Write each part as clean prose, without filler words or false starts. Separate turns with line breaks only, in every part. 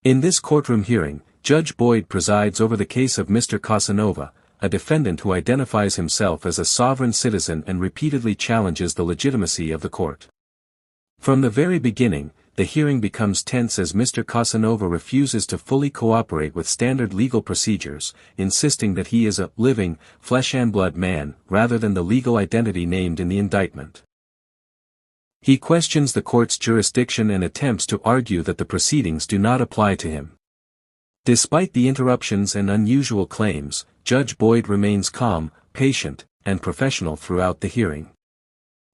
In this courtroom hearing, Judge Boyd presides over the case of Mr. Casanova, a defendant who identifies himself as a sovereign citizen and repeatedly challenges the legitimacy of the court. From the very beginning, the hearing becomes tense as Mr. Casanova refuses to fully cooperate with standard legal procedures, insisting that he is a living, flesh-and-blood man, rather than the legal identity named in the indictment. He questions the court's jurisdiction and attempts to argue that the proceedings do not apply to him. Despite the interruptions and unusual claims, Judge Boyd remains calm, patient, and professional throughout the hearing.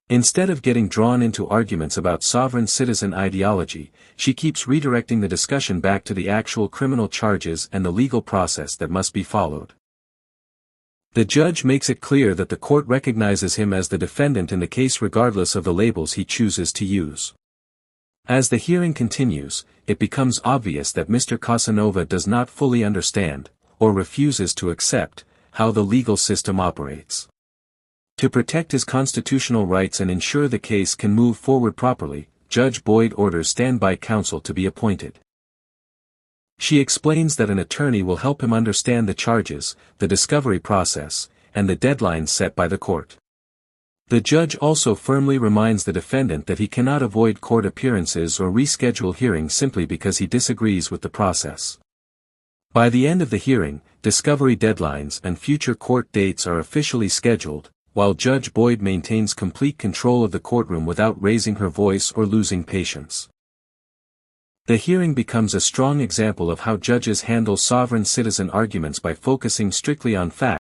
Instead of getting drawn into arguments about sovereign citizen ideology, she keeps redirecting the discussion back to the actual criminal charges and the legal process that must be followed. The judge makes it clear that the court recognizes him as the defendant in the case regardless of the labels he chooses to use. As the hearing continues, it becomes obvious that Mr. Casanova does not fully understand, or refuses to accept, how the legal system operates. To protect his constitutional rights and ensure the case can move forward properly, Judge Boyd orders standby counsel to be appointed. She explains that an attorney will help him understand the charges, the discovery process, and the deadlines set by the court. The judge also firmly reminds the defendant that he cannot avoid court appearances or reschedule hearings simply because he disagrees with the process. By the end of the hearing, discovery deadlines and future court dates are officially scheduled, while Judge Boyd maintains complete control of the courtroom without raising her voice or losing patience. The hearing becomes a strong example of how judges handle sovereign citizen arguments by focusing strictly on facts